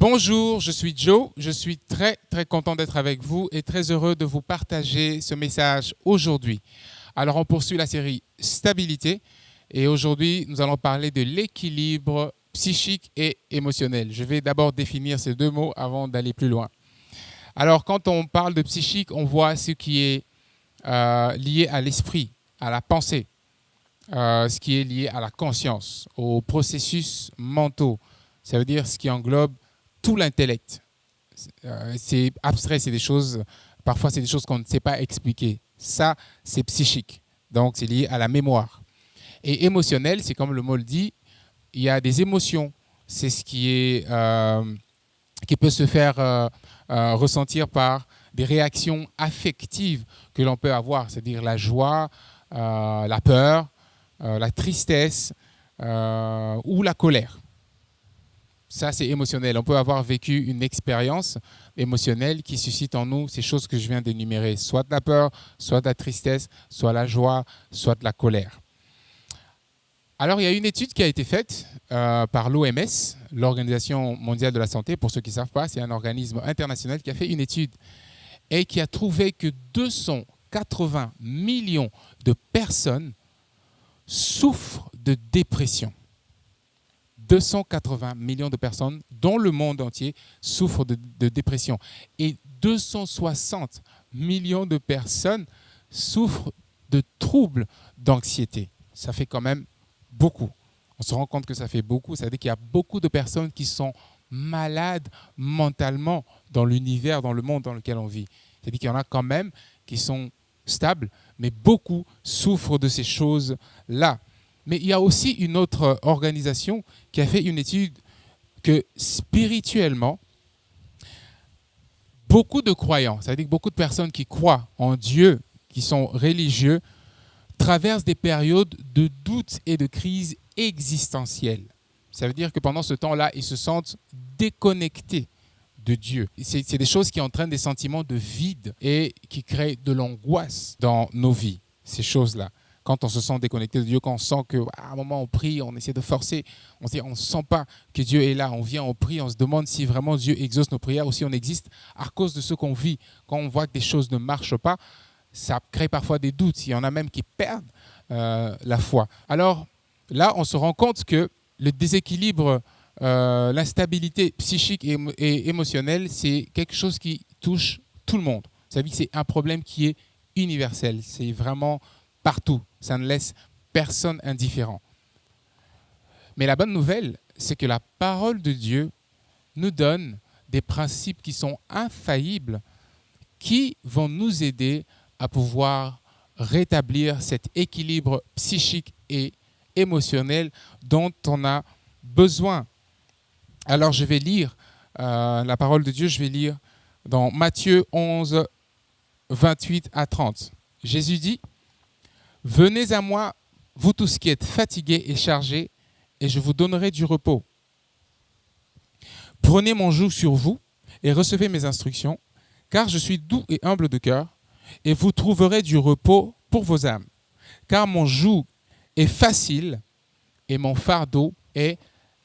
Bonjour, je suis Joe. Je suis très content d'être avec vous et très heureux de vous partager ce message aujourd'hui. Alors, on poursuit la série Stabilité et aujourd'hui, nous allons parler de l'équilibre psychique et émotionnel. Je vais d'abord définir ces deux mots avant d'aller plus loin. Alors, quand on parle de psychique, on voit ce qui est lié à l'esprit, à la pensée, ce qui est lié à la conscience, aux processus mentaux. Ça veut dire ce qui englobe tout l'intellect. C'est abstrait, c'est des choses, parfois c'est des choses qu'on ne sait pas expliquer. Ça, c'est psychique. Donc, c'est lié à la mémoire. Et émotionnel, c'est comme le mot le dit, il y a des émotions. C'est ce qui peut se faire ressentir par des réactions affectives que l'on peut avoir, c'est-à-dire la joie, la peur, la tristesse ou la colère. Ça, c'est émotionnel. On peut avoir vécu une expérience émotionnelle qui suscite en nous ces choses que je viens d'énumérer, soit de la peur, soit de la tristesse, soit la joie, soit de la colère. Alors, il y a une étude qui a été faite par l'OMS, l'Organisation mondiale de la santé. Pour ceux qui ne savent pas, c'est un organisme international qui a fait une étude et qui a trouvé que 280 millions de personnes souffrent de dépression. 280 millions de personnes dans le monde entier souffrent de dépression. Et 260 millions de personnes souffrent de troubles d'anxiété. Ça fait quand même beaucoup. On se rend compte que ça fait beaucoup. Ça veut dire qu'il y a beaucoup de personnes qui sont malades mentalement dans l'univers, dans le monde dans lequel on vit. C'est-à-dire qu'il y en a quand même qui sont stables, mais beaucoup souffrent de ces choses-là. Mais il y a aussi une autre organisation qui a fait une étude que spirituellement, beaucoup de croyants, c'est-à-dire beaucoup de personnes qui croient en Dieu, qui sont religieux, traversent des périodes de doute et de crise existentielle. Ça veut dire que pendant ce temps-là, ils se sentent déconnectés de Dieu. C'est des choses qui entraînent des sentiments de vide et qui créent de l'angoisse dans nos vies, ces choses-là. Quand on se sent déconnecté de Dieu, quand on sent qu'à un moment on prie, on essaie de forcer, on ne sent pas que Dieu est là, on vient, on prie, on se demande si vraiment Dieu exauce nos prières ou si on existe à cause de ce qu'on vit. Quand on voit que des choses ne marchent pas, ça crée parfois des doutes. Il y en a même qui perdent la foi. Alors là, on se rend compte que le déséquilibre, l'instabilité psychique et émotionnelle, c'est quelque chose qui touche tout le monde. Ça veut dire que c'est un problème qui est universel. C'est vraiment partout. Ça ne laisse personne indifférent. Mais la bonne nouvelle, c'est que la parole de Dieu nous donne des principes qui sont infaillibles, qui vont nous aider à pouvoir rétablir cet équilibre psychique et émotionnel dont on a besoin. Alors je vais lire la parole de Dieu, je vais lire dans Matthieu 11, 28 à 30. Jésus dit: « Venez à moi, vous tous qui êtes fatigués et chargés, et je vous donnerai du repos. Prenez mon joug sur vous et recevez mes instructions, car je suis doux et humble de cœur, et vous trouverez du repos pour vos âmes. Car mon joug est facile et mon fardeau est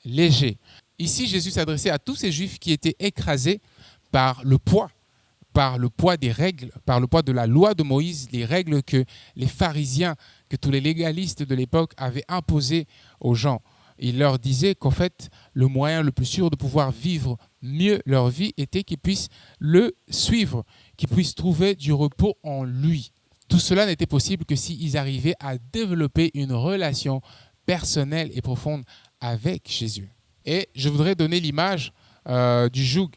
léger. » Ici, Jésus s'adressait à tous ces Juifs qui étaient écrasés par le poids des règles, par le poids de la loi de Moïse, les règles que les pharisiens, que tous les légalistes de l'époque avaient imposées aux gens. Il leur disait qu'en fait, le moyen le plus sûr de pouvoir vivre mieux leur vie était qu'ils puissent le suivre, qu'ils puissent trouver du repos en lui. Tout cela n'était possible que s'ils arrivaient à développer une relation personnelle et profonde avec Jésus. Et je voudrais donner l'image du joug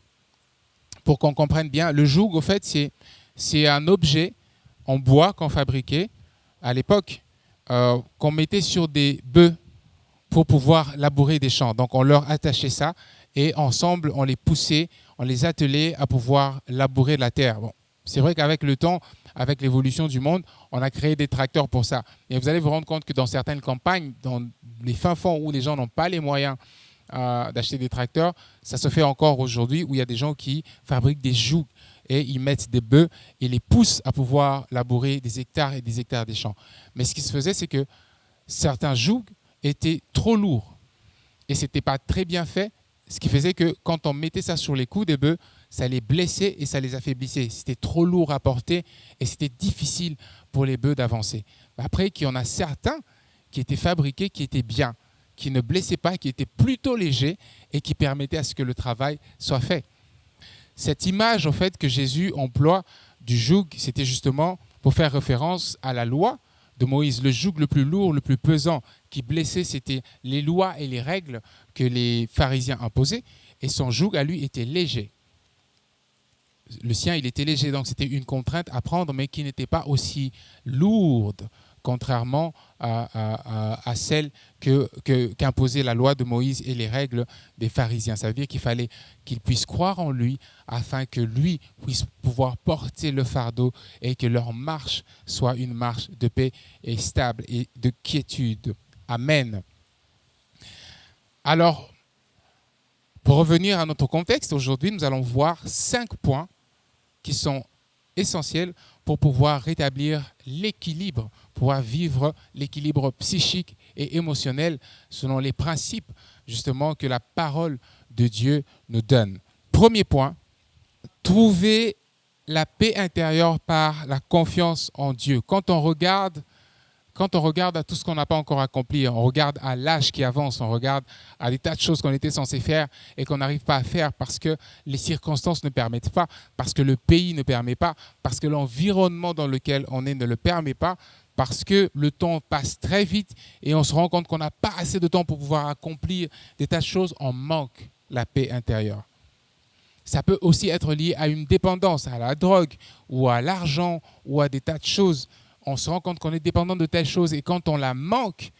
pour qu'on comprenne bien. Le joug, au fait, c'est un objet en bois qu'on fabriquait à l'époque, qu'on mettait sur des bœufs pour pouvoir labourer des champs. Donc, on leur attachait ça et ensemble, on les poussait, on les attelait à pouvoir labourer la terre. Bon, c'est vrai qu'avec le temps, avec l'évolution du monde, on a créé des tracteurs pour ça. Et vous allez vous rendre compte que dans certaines campagnes, dans les fins fonds où les gens n'ont pas les moyens d'acheter des tracteurs, ça se fait encore aujourd'hui où il y a des gens qui fabriquent des jougs et ils mettent des bœufs et les poussent à pouvoir labourer des hectares et des hectares des champs. Mais ce qui se faisait, c'est que certains jougs étaient trop lourds et ce n'était pas très bien fait. Ce qui faisait que quand on mettait ça sur les coups des bœufs, ça les blessait et ça les affaiblissait. C'était trop lourd à porter et c'était difficile pour les bœufs d'avancer. Après, il y en a certains qui étaient fabriqués, qui étaient bien, qui ne blessaient pas, qui étaient plutôt légers et qui permettaient à ce que le travail soit fait. Cette image, en fait, que Jésus emploie du joug, c'était justement pour faire référence à la loi de Moïse. Le joug le plus lourd, le plus pesant, qui blessait, c'était les lois et les règles que les pharisiens imposaient. Et son joug, à lui, était léger. Le sien, il était léger, donc c'était une contrainte à prendre, mais qui n'était pas aussi lourde, contrairement à celle qu'imposait la loi de Moïse et les règles des pharisiens. Ça veut dire qu'il fallait qu'ils puissent croire en lui afin que lui puisse pouvoir porter le fardeau et que leur marche soit une marche de paix et stable et de quiétude. Amen. Alors, pour revenir à notre contexte, aujourd'hui, nous allons voir 5 points qui sont essentiels pour pouvoir rétablir l'équilibre, pouvoir vivre l'équilibre psychique et émotionnel selon les principes justement que la parole de Dieu nous donne. Premier point, trouver la paix intérieure par la confiance en Dieu. Quand on regarde à tout ce qu'on n'a pas encore accompli, on regarde à l'âge qui avance, on regarde à des tas de choses qu'on était censé faire et qu'on n'arrive pas à faire parce que les circonstances ne permettent pas, parce que le pays ne permet pas, parce que l'environnement dans lequel on est ne le permet pas, parce que le temps passe très vite et on se rend compte qu'on n'a pas assez de temps pour pouvoir accomplir des tas de choses, on manque la paix intérieure. Ça peut aussi être lié à une dépendance, à la drogue ou à l'argent ou à des tas de choses. On se rend compte qu'on est dépendant de telles choses et quand on la manque,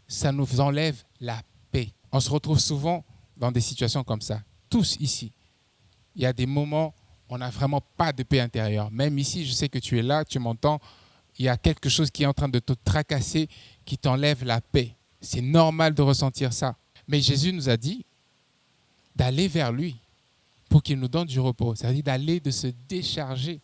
ça nous enlève la paix. On se retrouve souvent dans des situations comme ça. Tous ici, il y a des moments où on n'a vraiment pas de paix intérieure. Même ici, je sais que tu es là, tu m'entends, il y a quelque chose qui est en train de te tracasser, qui t'enlève la paix. C'est normal de ressentir ça. Mais Jésus nous a dit d'aller vers lui pour qu'il nous donne du repos. C'est-à-dire d'aller, de se décharger.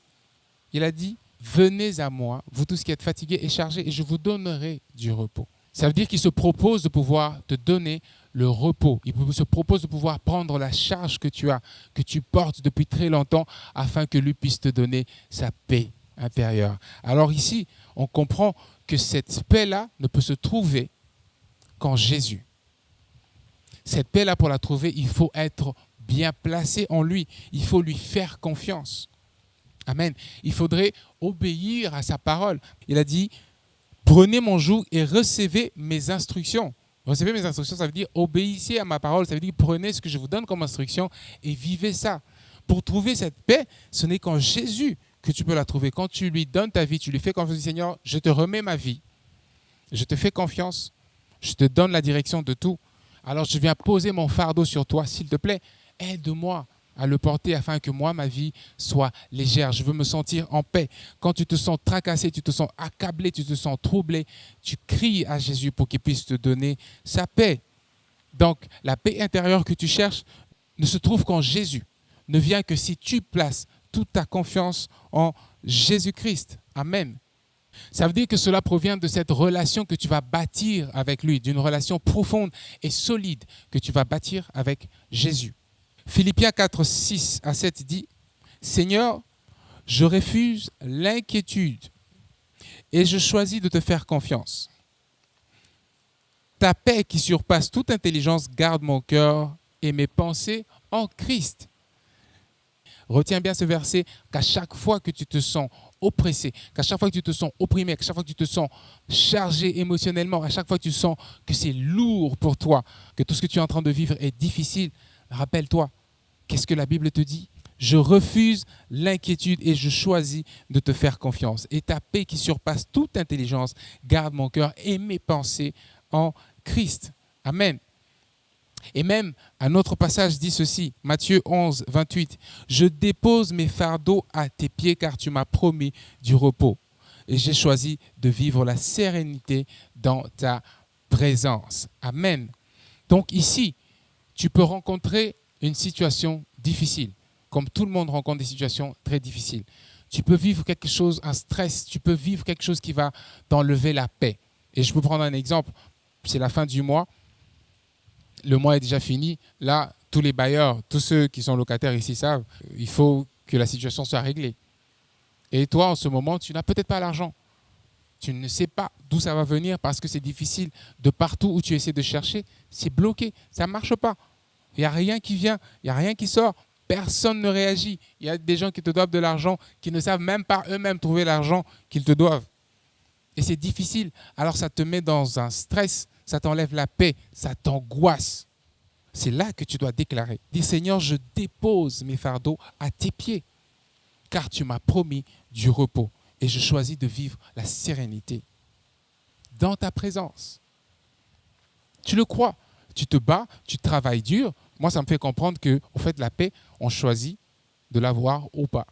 Il a dit, venez à moi, vous tous qui êtes fatigués et chargés, et je vous donnerai du repos. Ça veut dire qu'il se propose de pouvoir te donner le repos. Il se propose de pouvoir prendre la charge que tu as, que tu portes depuis très longtemps, afin que lui puisse te donner sa paix intérieure. Alors ici, on comprend que cette paix-là ne peut se trouver qu'en Jésus. Cette paix-là, pour la trouver, il faut être bien placé en lui. Il faut lui faire confiance. Amen. Il faudrait obéir à sa parole. Il a dit, prenez mon joug et recevez mes instructions. Recevez mes instructions, ça veut dire obéissez à ma parole. Ça veut dire prenez ce que je vous donne comme instruction et vivez ça. Pour trouver cette paix, ce n'est qu'en Jésus que tu peux la trouver. Quand tu lui donnes ta vie, tu lui fais confiance, du Seigneur, je te remets ma vie. Je te fais confiance. Je te donne la direction de tout. Alors je viens poser mon fardeau sur toi, s'il te plaît. Aide-moi à le porter afin que moi, ma vie soit légère. Je veux me sentir en paix. Quand tu te sens tracassé, tu te sens accablé, tu te sens troublé, tu cries à Jésus pour qu'il puisse te donner sa paix. Donc, la paix intérieure que tu cherches ne se trouve qu'en Jésus. Ne vient que si tu places toute ta confiance en Jésus-Christ. Amen. Ça veut dire que cela provient de cette relation que tu vas bâtir avec lui, d'une relation profonde et solide que tu vas bâtir avec Jésus. Philippiens 4, 6 à 7 dit « Seigneur, je refuse l'inquiétude et je choisis de te faire confiance. Ta paix qui surpasse toute intelligence garde mon cœur et mes pensées en Christ. » Retiens bien ce verset, qu'à chaque fois que tu te sens oppressé, qu'à chaque fois que tu te sens opprimé, qu'à chaque fois que tu te sens chargé émotionnellement, à chaque fois que tu sens que c'est lourd pour toi, que tout ce que tu es en train de vivre est difficile, rappelle-toi, qu'est-ce que la Bible te dit? Je refuse l'inquiétude et je choisis de te faire confiance. Et ta paix qui surpasse toute intelligence garde mon cœur et mes pensées en Christ. Amen. Et même un autre passage dit ceci, Matthieu 11, 28. Je dépose mes fardeaux à tes pieds car tu m'as promis du repos. Et j'ai choisi de vivre la sérénité dans ta présence. Amen. Donc ici, tu peux rencontrer une situation difficile, comme tout le monde rencontre des situations très difficiles. Tu peux vivre quelque chose, un stress, tu peux vivre quelque chose qui va t'enlever la paix. Et je peux prendre un exemple, c'est la fin du mois, le mois est déjà fini. Là, tous les bailleurs, tous ceux qui sont locataires ici savent, il faut que la situation soit réglée. Et toi, en ce moment, tu n'as peut-être pas l'argent. Tu ne sais pas d'où ça va venir parce que c'est difficile. De partout où tu essaies de chercher, c'est bloqué. Ça ne marche pas. Il n'y a rien qui vient, il n'y a rien qui sort. Personne ne réagit. Il y a des gens qui te doivent de l'argent, qui ne savent même pas eux-mêmes trouver l'argent qu'ils te doivent. Et c'est difficile. Alors ça te met dans un stress, ça t'enlève la paix, ça t'angoisse. C'est là que tu dois déclarer. Dis Seigneur, je dépose mes fardeaux à tes pieds, car tu m'as promis du repos et je choisis de vivre la sérénité dans ta présence. Tu le crois, tu te bats, tu travailles dur. Moi, ça me fait comprendre que, au fait, la paix, on choisit de l'avoir ou pas.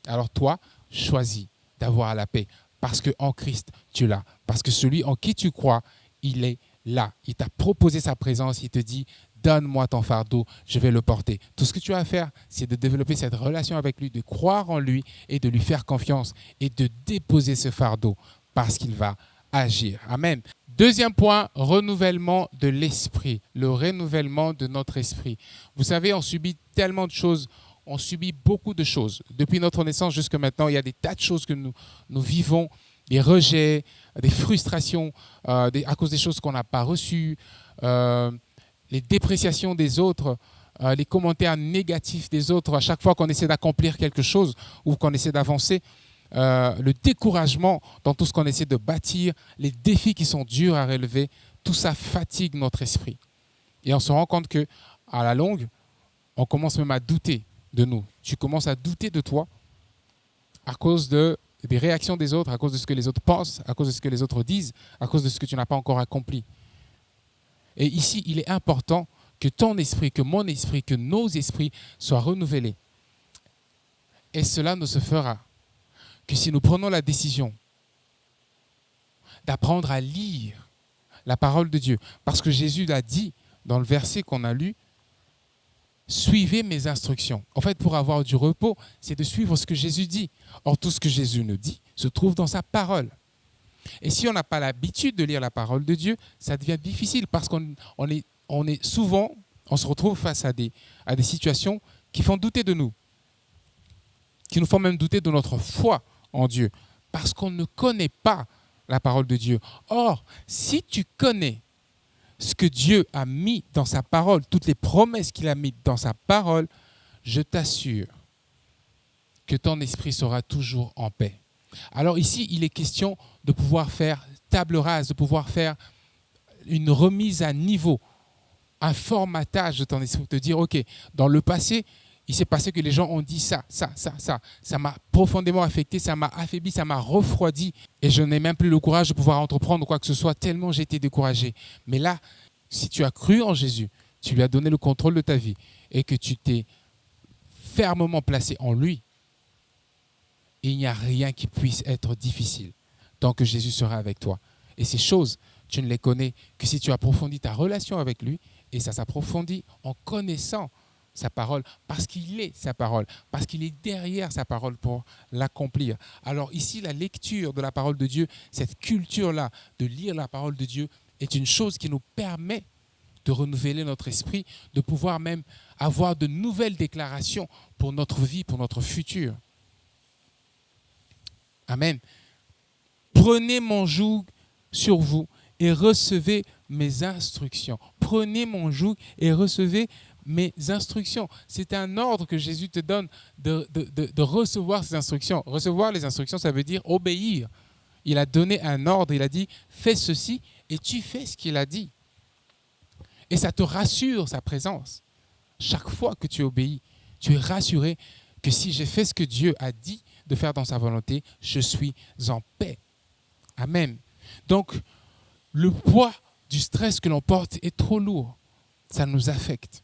Alors toi, choisis d'avoir la paix parce qu'en Christ, tu l'as. Parce que celui en qui tu crois, il est là. Il t'a proposé sa présence, il te dit, donne-moi ton fardeau, je vais le porter. Tout ce que tu as à faire, c'est de développer cette relation avec lui, de croire en lui et de lui faire confiance et de déposer ce fardeau parce qu'il va agir. Amen. Deuxième point, renouvellement de l'esprit, le renouvellement de notre esprit. Vous savez, on subit tellement de choses, on subit beaucoup de choses. Depuis notre naissance jusqu'à maintenant, il y a des tas de choses que nous vivons, des rejets, des frustrations à cause des choses qu'on n'a pas reçues, les dépréciations des autres, les commentaires négatifs des autres à chaque fois qu'on essaie d'accomplir quelque chose ou qu'on essaie d'avancer. Le découragement dans tout ce qu'on essaie de bâtir, les défis qui sont durs à relever, tout ça fatigue notre esprit. Et on se rend compte qu'à la longue, on commence même à douter de nous. Tu commences à douter de toi à cause des réactions des autres, à cause de ce que les autres pensent, à cause de ce que les autres disent, à cause de ce que tu n'as pas encore accompli. Et ici, il est important que ton esprit, que mon esprit, que nos esprits soient renouvelés. Et cela ne se fera que si nous prenons la décision d'apprendre à lire la parole de Dieu. Parce que Jésus l'a dit dans le verset qu'on a lu, suivez mes instructions. En fait, pour avoir du repos, c'est de suivre ce que Jésus dit. Or, tout ce que Jésus nous dit se trouve dans sa parole. Et si on n'a pas l'habitude de lire la parole de Dieu, ça devient difficile parce qu'on est souvent, on se retrouve face à des situations qui font douter de nous, qui nous font même douter de notre foi en Dieu, parce qu'on ne connaît pas la parole de Dieu. Or, si tu connais ce que Dieu a mis dans sa parole, toutes les promesses qu'il a mises dans sa parole, je t'assure que ton esprit sera toujours en paix. Alors ici, il est question de pouvoir faire table rase, de pouvoir faire une remise à niveau, un formatage de ton esprit, de dire, ok, dans le passé, il s'est passé que les gens ont dit ça. Ça m'a profondément affecté, ça m'a affaibli, ça m'a refroidi. Et je n'ai même plus le courage de pouvoir entreprendre quoi que ce soit, tellement j'ai été découragé. Mais là, si tu as cru en Jésus, tu lui as donné le contrôle de ta vie et que tu t'es fermement placé en lui, il n'y a rien qui puisse être difficile tant que Jésus sera avec toi. Et ces choses, tu ne les connais que si tu approfondis ta relation avec lui, et ça s'approfondit en connaissant sa parole, parce qu'il est sa parole, parce qu'il est derrière sa parole pour l'accomplir. Alors ici, la lecture de la parole de Dieu, cette culture-là de lire la parole de Dieu est une chose qui nous permet de renouveler notre esprit, de pouvoir même avoir de nouvelles déclarations pour notre vie, pour notre futur. Amen. Prenez mon joug sur vous et recevez mes instructions. Prenez mon joug et recevez mes instructions. C'est un ordre que Jésus te donne de recevoir ces instructions. Recevoir les instructions, ça veut dire obéir. Il a donné un ordre, il a dit « fais ceci » et tu fais ce qu'il a dit. Et ça te rassure, sa présence. Chaque fois que tu obéis, tu es rassuré que si j'ai fait ce que Dieu a dit de faire dans sa volonté, je suis en paix. Amen. Donc, le poids du stress que l'on porte est trop lourd. Ça nous affecte.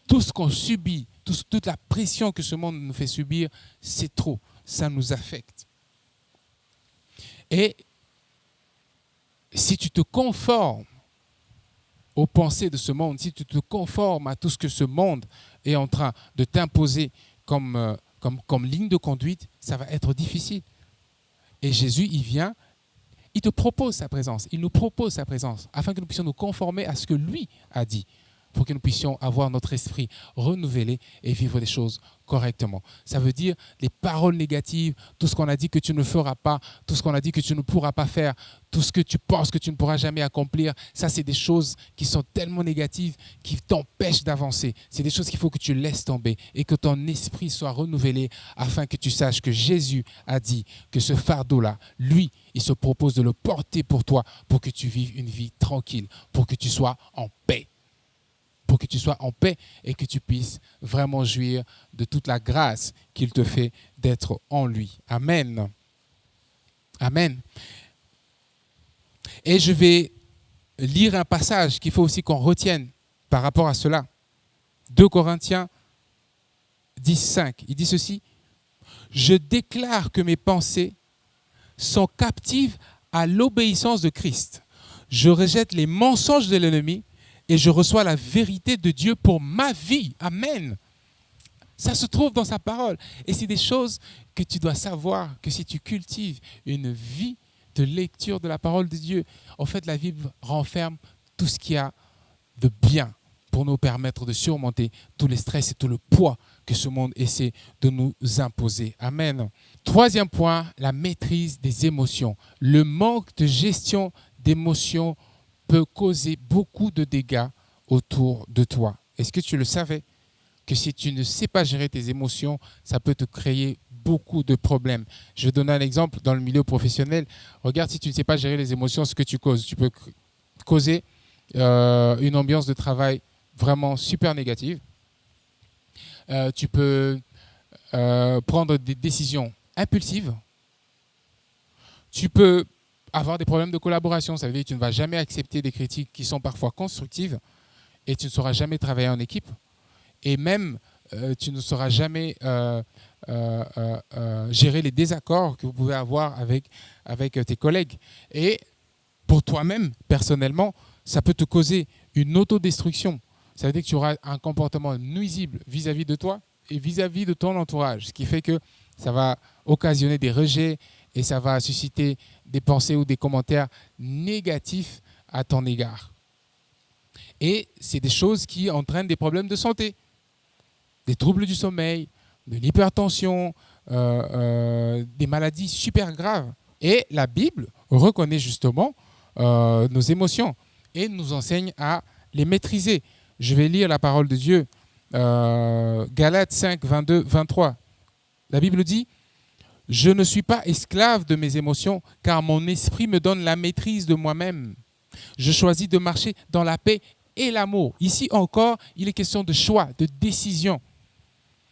Tout ce qu'on subit, toute la pression que ce monde nous fait subir, c'est trop. Ça nous affecte. Et si tu te conformes aux pensées de ce monde, si tu te conformes à tout ce que ce monde est en train de t'imposer comme ligne de conduite, ça va être difficile. Et Jésus, il vient, il te propose sa présence, il nous propose sa présence, afin que nous puissions nous conformer à ce que lui a dit. pour que nous puissions avoir notre esprit renouvelé et vivre les choses correctement. Ça veut dire les paroles négatives, tout ce qu'on a dit que tu ne feras pas, tout ce qu'on a dit que tu ne pourras pas faire, tout ce que tu penses que tu ne pourras jamais accomplir, ça c'est des choses qui sont tellement négatives qui t'empêchent d'avancer. C'est des choses qu'il faut que tu laisses tomber et que ton esprit soit renouvelé afin que tu saches que Jésus a dit que ce fardeau-là, lui, il se propose de le porter pour toi pour que tu vives une vie tranquille, pour que tu sois en paix. Pour que tu sois en paix et que tu puisses vraiment jouir de toute la grâce qu'il te fait d'être en lui. Amen. Amen. Et je vais lire un passage qu'il faut aussi qu'on retienne par rapport à cela. 2 Corinthiens 10:5. Il dit ceci: je déclare que mes pensées sont captives à l'obéissance de Christ. Je rejette les mensonges de l'ennemi et je reçois la vérité de Dieu pour ma vie. Amen. Ça se trouve dans sa parole. Et c'est des choses que tu dois savoir, que si tu cultives une vie de lecture de la parole de Dieu, en fait, la Bible renferme tout ce qu'il y a de bien pour nous permettre de surmonter tous les stress et tout le poids que ce monde essaie de nous imposer. Amen. Troisième point, la maîtrise des émotions. Le manque de gestion d'émotions peut causer beaucoup de dégâts autour de toi. Est-ce que tu le savais? Que si tu ne sais pas gérer tes émotions, ça peut te créer beaucoup de problèmes. Je vais donner un exemple dans le milieu professionnel. Regarde, si tu ne sais pas gérer les émotions, ce que tu causes. Tu peux causer une ambiance de travail vraiment super négative. Tu peux prendre des décisions impulsives. Tu peux avoir des problèmes de collaboration. Ça veut dire que tu ne vas jamais accepter des critiques qui sont parfois constructives et tu ne sauras jamais travailler en équipe. Et même, tu ne sauras jamais gérer les désaccords que vous pouvez avoir avec tes collègues. Et pour toi-même, personnellement, ça peut te causer une autodestruction. Ça veut dire que tu auras un comportement nuisible vis-à-vis de toi et vis-à-vis de ton entourage, ce qui fait que ça va occasionner des rejets et ça va susciter des pensées ou des commentaires négatifs à ton égard. Et c'est des choses qui entraînent des problèmes de santé, des troubles du sommeil, de l'hypertension, des maladies super graves. Et la Bible reconnaît justement nos émotions et nous enseigne à les maîtriser. Je vais lire la parole de Dieu, Galates 5, 22, 23. La Bible dit: je ne suis pas esclave de mes émotions, car mon esprit me donne la maîtrise de moi-même. Je choisis de marcher dans la paix et l'amour. Ici encore, il est question de choix, de décision.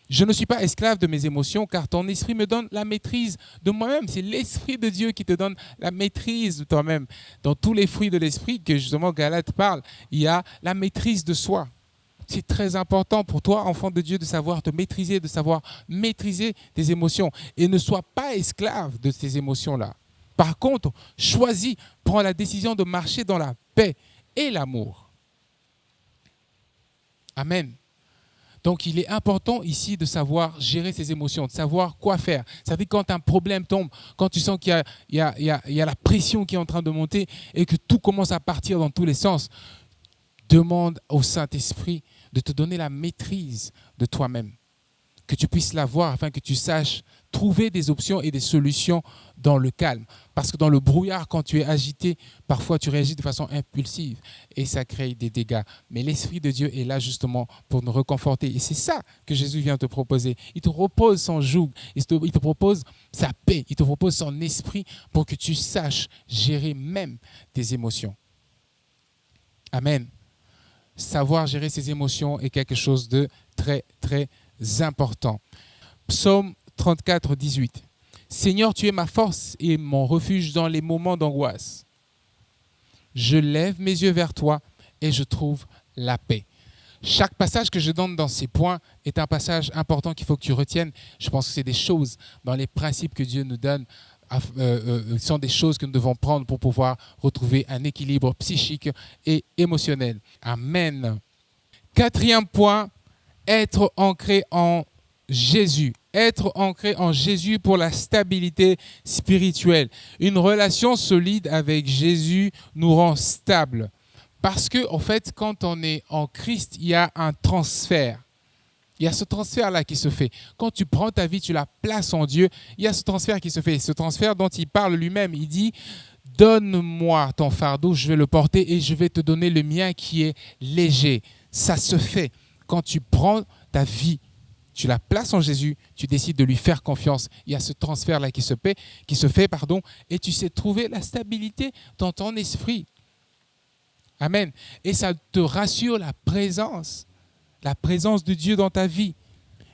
Je ne suis pas esclave de mes émotions, car ton esprit me donne la maîtrise de moi-même. C'est l'Esprit de Dieu qui te donne la maîtrise de toi-même. Dans tous les fruits de l'Esprit que justement Galates parle, il y a la maîtrise de soi. C'est très important pour toi, enfant de Dieu, de savoir te maîtriser, de savoir maîtriser tes émotions. Et ne sois pas esclave de ces émotions-là. Par contre, choisis, prends la décision de marcher dans la paix et l'amour. Amen. Donc, il est important ici de savoir gérer ses émotions, de savoir quoi faire. C'est-à-dire quand un problème tombe, quand tu sens qu'il y a la pression qui est en train de monter et que tout commence à partir dans tous les sens, demande au Saint-Esprit de te donner la maîtrise de toi-même, que tu puisses l'avoir afin que tu saches trouver des options et des solutions dans le calme. Parce que dans le brouillard, quand tu es agité, parfois tu réagis de façon impulsive et ça crée des dégâts. Mais l'Esprit de Dieu est là justement pour nous reconforter. Et c'est ça que Jésus vient te proposer. Il te propose son joug, il te propose sa paix, il te propose son esprit pour que tu saches gérer même tes émotions. Amen. Savoir gérer ses émotions est quelque chose de très, très important. Psaume 34, 18. Seigneur, tu es ma force et mon refuge dans les moments d'angoisse. Je lève mes yeux vers toi et je trouve la paix. Chaque passage que je donne dans ces points est un passage important qu'il faut que tu retiennes. Je pense que c'est des choses dans les principes que Dieu nous donne, sont des choses que nous devons prendre pour pouvoir retrouver un équilibre psychique et émotionnel. Amen. Quatrième point, être ancré en Jésus. Être ancré en Jésus pour la stabilité spirituelle. Une relation solide avec Jésus nous rend stables. Parce que, en fait, quand on est en Christ, il y a un transfert. Il y a ce transfert-là qui se fait. Quand tu prends ta vie, tu la places en Dieu, il y a ce transfert qui se fait. Ce transfert dont il parle lui-même, il dit « Donne-moi ton fardeau, je vais le porter et je vais te donner le mien qui est léger. » Ça se fait. Quand tu prends ta vie, tu la places en Jésus, tu décides de lui faire confiance. Il y a ce transfert-là qui se fait, et tu sais trouver la stabilité dans ton esprit. Amen. Et ça te rassure la présence de Dieu dans ta vie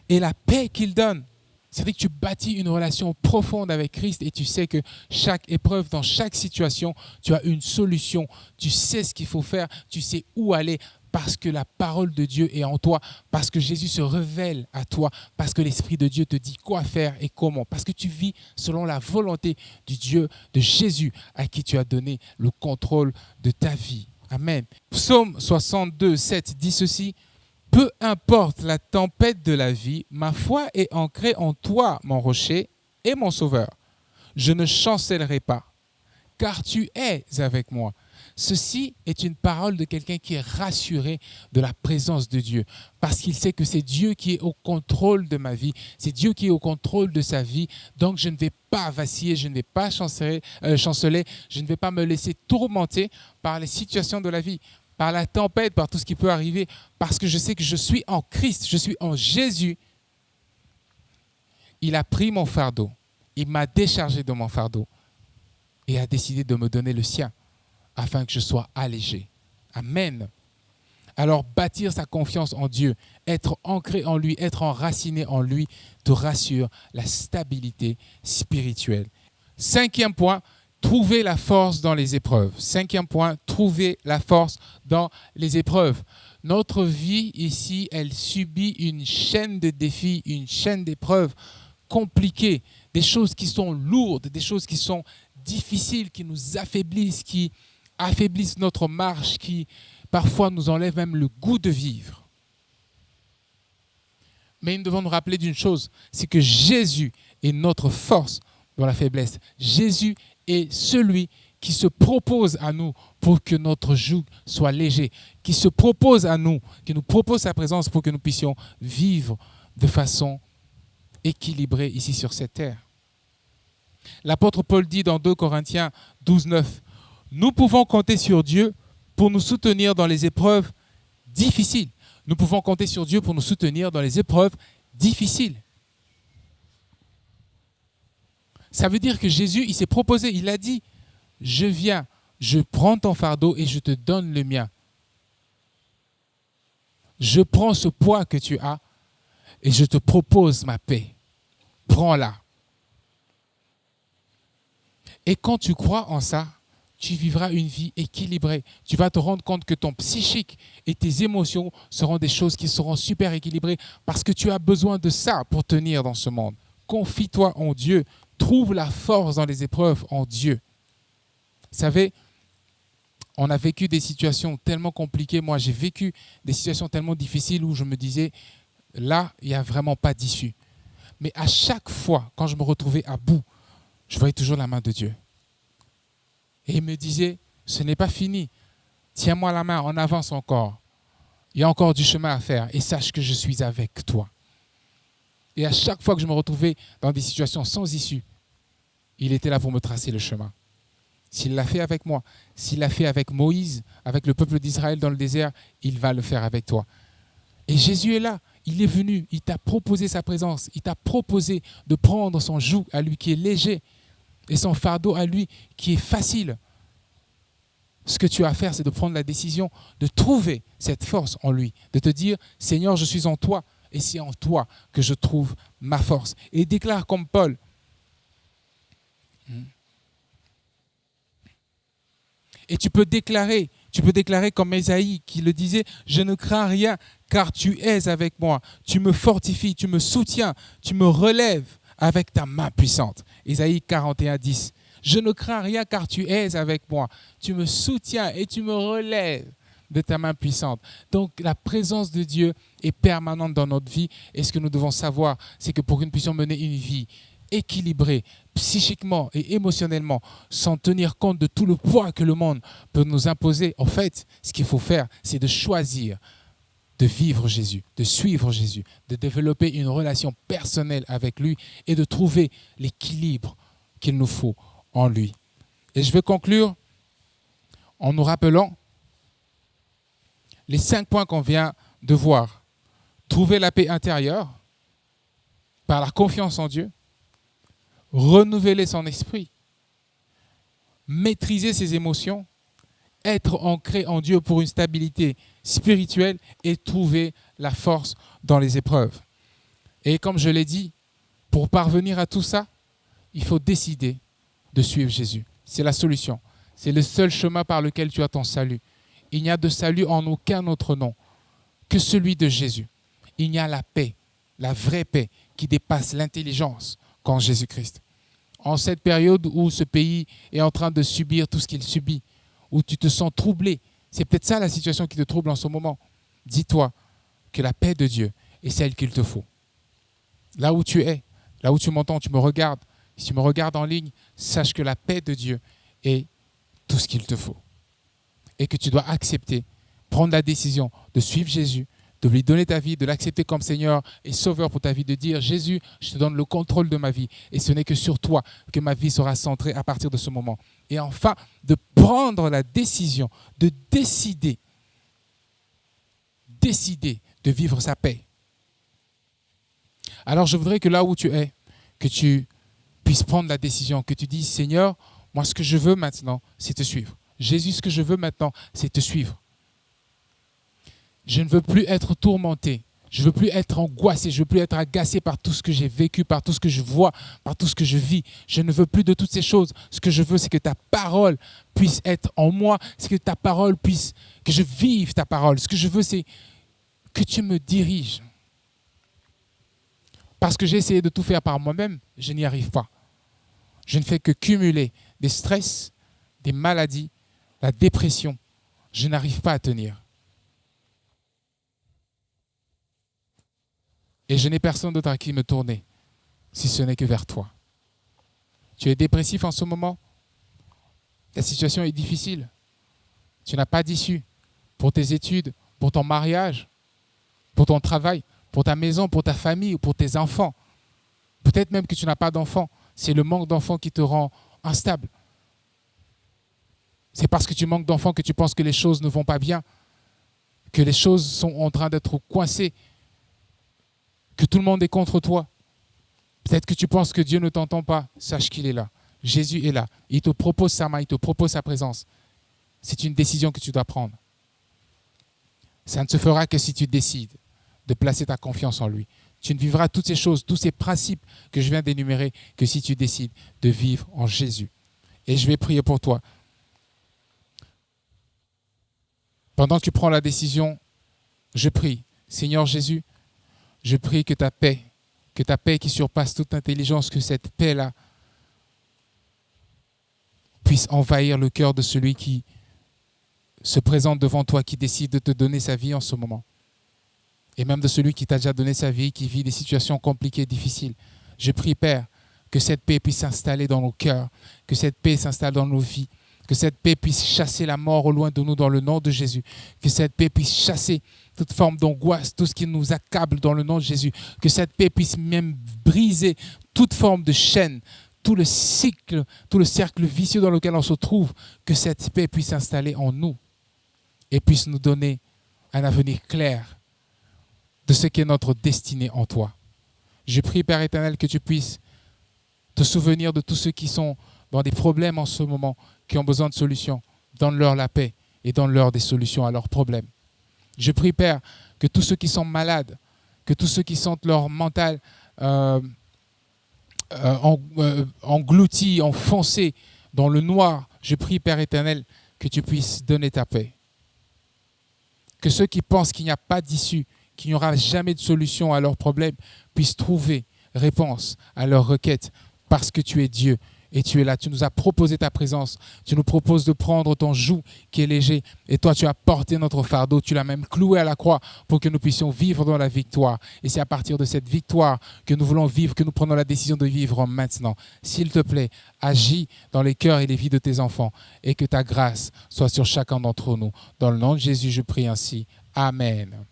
et la paix qu'il donne. C'est-à-dire que tu bâtis une relation profonde avec Christ et tu sais que chaque épreuve, dans chaque situation, tu as une solution. Tu sais ce qu'il faut faire, tu sais où aller parce que la parole de Dieu est en toi, parce que Jésus se révèle à toi, parce que l'Esprit de Dieu te dit quoi faire et comment, parce que tu vis selon la volonté du Dieu, de Jésus, à qui tu as donné le contrôle de ta vie. Amen. Psaume 62, 7 dit ceci. Peu importe la tempête de la vie, ma foi est ancrée en toi, mon rocher et mon sauveur. Je ne chancellerai pas, car tu es avec moi. Ceci est une parole de quelqu'un qui est rassuré de la présence de Dieu, parce qu'il sait que c'est Dieu qui est au contrôle de ma vie, c'est Dieu qui est au contrôle de sa vie, donc je ne vais pas vaciller, je ne vais pas chanceler, je ne vais pas me laisser tourmenter par les situations de la vie, par la tempête, par tout ce qui peut arriver, parce que je sais que je suis en Christ, je suis en Jésus. Il a pris mon fardeau, il m'a déchargé de mon fardeau et a décidé de me donner le sien, afin que je sois allégé. Amen. Alors bâtir sa confiance en Dieu, être ancré en lui, être enraciné en lui, te rassure la stabilité spirituelle. 5e point, trouver la force dans les épreuves. 5e point, trouver la force dans les épreuves. Notre vie ici, elle subit une chaîne de défis, une chaîne d'épreuves compliquées, des choses qui sont lourdes, des choses qui sont difficiles, qui nous affaiblissent, qui affaiblissent notre marche, qui parfois nous enlèvent même le goût de vivre. Mais nous devons nous rappeler d'une chose, c'est que Jésus est notre force dans la faiblesse. Jésus est celui qui se propose à nous pour que notre joug soit léger, qui se propose à nous, qui nous propose sa présence pour que nous puissions vivre de façon équilibrée ici sur cette terre. L'apôtre Paul dit dans 2 Corinthiens 12, 9, « Nous pouvons compter sur Dieu pour nous soutenir dans les épreuves difficiles. » Nous pouvons compter sur Dieu pour nous soutenir dans les épreuves difficiles. Ça veut dire que Jésus, il s'est proposé, il a dit, « Je viens, je prends ton fardeau et je te donne le mien. Je prends ce poids que tu as et je te propose ma paix. Prends-la. » Et quand tu crois en ça, tu vivras une vie équilibrée. Tu vas te rendre compte que ton psychique et tes émotions seront des choses qui seront super équilibrées parce que tu as besoin de ça pour tenir dans ce monde. Confie-toi en Dieu. Trouve la force dans les épreuves en Dieu. Vous savez, on a vécu des situations tellement compliquées. Moi, j'ai vécu des situations tellement difficiles où je me disais, là, il n'y a vraiment pas d'issue. Mais à chaque fois, quand je me retrouvais à bout, je voyais toujours la main de Dieu. Et il me disait, ce n'est pas fini. Tiens-moi la main, on avance encore. Il y a encore du chemin à faire et sache que je suis avec toi. Et à chaque fois que je me retrouvais dans des situations sans issue, il était là pour me tracer le chemin. S'il l'a fait avec moi, s'il l'a fait avec Moïse, avec le peuple d'Israël dans le désert, il va le faire avec toi. Et Jésus est là, il est venu, il t'a proposé sa présence, il t'a proposé de prendre son joug à lui qui est léger et son fardeau à lui qui est facile. Ce que tu as à faire, c'est de prendre la décision de trouver cette force en lui, de te dire, Seigneur, je suis en toi, et c'est en toi que je trouve ma force. Et déclare comme Paul. Et tu peux déclarer comme Ésaïe qui le disait, je ne crains rien car tu es avec moi. Tu me fortifies, tu me soutiens, tu me relèves avec ta main puissante. Ésaïe 41, 10. Je ne crains rien car tu es avec moi. Tu me soutiens et tu me relèves de ta main puissante. Donc la présence de Dieu est permanente dans notre vie et ce que nous devons savoir, c'est que pour que nous puissions mener une vie équilibrés psychiquement et émotionnellement, sans tenir compte de tout le poids que le monde peut nous imposer, en fait, ce qu'il faut faire, c'est de choisir de vivre Jésus, de suivre Jésus, de développer une relation personnelle avec lui et de trouver l'équilibre qu'il nous faut en lui. Et je vais conclure en nous rappelant les 5 points qu'on vient de voir. Trouver la paix intérieure par la confiance en Dieu, renouveler son esprit, maîtriser ses émotions, être ancré en Dieu pour une stabilité spirituelle et trouver la force dans les épreuves. Et comme je l'ai dit, pour parvenir à tout ça, il faut décider de suivre Jésus. C'est la solution. C'est le seul chemin par lequel tu as ton salut. Il n'y a de salut en aucun autre nom que celui de Jésus. Il y a la paix, la vraie paix qui dépasse l'intelligence qu'en Jésus-Christ. En cette période où ce pays est en train de subir tout ce qu'il subit, où tu te sens troublé, c'est peut-être ça la situation qui te trouble en ce moment. Dis-toi que la paix de Dieu est celle qu'il te faut. Là où tu es, là où tu m'entends, tu me regardes, si tu me regardes en ligne, sache que la paix de Dieu est tout ce qu'il te faut. Et que tu dois accepter, prendre la décision de suivre Jésus, de lui donner ta vie, de l'accepter comme Seigneur et Sauveur pour ta vie, de dire Jésus, je te donne le contrôle de ma vie et ce n'est que sur toi que ma vie sera centrée à partir de ce moment. Et enfin, de prendre la décision, de décider de vivre sa paix. Alors je voudrais que là où tu es, que tu puisses prendre la décision, que tu dises Seigneur, moi ce que je veux maintenant, c'est te suivre. Jésus, ce que je veux maintenant, c'est te suivre. Je ne veux plus être tourmenté. Je ne veux plus être angoissé. Je ne veux plus être agacé par tout ce que j'ai vécu, par tout ce que je vois, par tout ce que je vis. Je ne veux plus de toutes ces choses. Ce que je veux, c'est que ta parole puisse être en moi. C'est que ta parole puisse, que je vive ta parole. Ce que je veux, c'est que tu me diriges. Parce que j'ai essayé de tout faire par moi-même, je n'y arrive pas. Je ne fais que cumuler des stress, des maladies, la dépression. Je n'arrive pas à tenir. Et je n'ai personne d'autre à qui me tourner, si ce n'est que vers toi. Tu es dépressif en ce moment. La situation est difficile. Tu n'as pas d'issue pour tes études, pour ton mariage, pour ton travail, pour ta maison, pour ta famille ou pour tes enfants. Peut-être même que tu n'as pas d'enfants. C'est le manque d'enfants qui te rend instable. C'est parce que tu manques d'enfants que tu penses que les choses ne vont pas bien, que les choses sont en train d'être coincées, que tout le monde est contre toi. Peut-être que tu penses que Dieu ne t'entend pas. Sache qu'il est là. Jésus est là. Il te propose sa main, il te propose sa présence. C'est une décision que tu dois prendre. Ça ne se fera que si tu décides de placer ta confiance en lui. Tu ne vivras toutes ces choses, tous ces principes que je viens d'énumérer, que si tu décides de vivre en Jésus. Et je vais prier pour toi. Pendant que tu prends la décision, je prie, Seigneur Jésus, je prie que ta paix qui surpasse toute intelligence, que cette paix-là puisse envahir le cœur de celui qui se présente devant toi, qui décide de te donner sa vie en ce moment. Et même de celui qui t'a déjà donné sa vie, qui vit des situations compliquées, difficiles. Je prie, Père, que cette paix puisse s'installer dans nos cœurs, que cette paix s'installe dans nos vies, que cette paix puisse chasser la mort au loin de nous dans le nom de Jésus, que cette paix puisse chasser toute forme d'angoisse, tout ce qui nous accable dans le nom de Jésus, que cette paix puisse même briser toute forme de chaîne, tout le cycle, tout le cercle vicieux dans lequel on se trouve, que cette paix puisse s'installer en nous et puisse nous donner un avenir clair de ce qu'est notre destinée en toi. Je prie, Père éternel, que tu puisses te souvenir de tous ceux qui sont dans des problèmes en ce moment, qui ont besoin de solutions. Donne-leur la paix et donne-leur des solutions à leurs problèmes. Je prie, Père, que tous ceux qui sont malades, que tous ceux qui sentent leur mental englouti, enfoncé dans le noir, je prie, Père éternel, que tu puisses donner ta paix. Que ceux qui pensent qu'il n'y a pas d'issue, qu'il n'y aura jamais de solution à leurs problèmes, puissent trouver réponse à leurs requêtes, parce que tu es Dieu Et tu es là, tu nous as proposé ta présence. Tu nous proposes de prendre ton joug qui est léger. Et toi, tu as porté notre fardeau. Tu l'as même cloué à la croix pour que nous puissions vivre dans la victoire. Et c'est à partir de cette victoire que nous voulons vivre, que nous prenons la décision de vivre maintenant. S'il te plaît, agis dans les cœurs et les vies de tes enfants et que ta grâce soit sur chacun d'entre nous. Dans le nom de Jésus, je prie ainsi. Amen.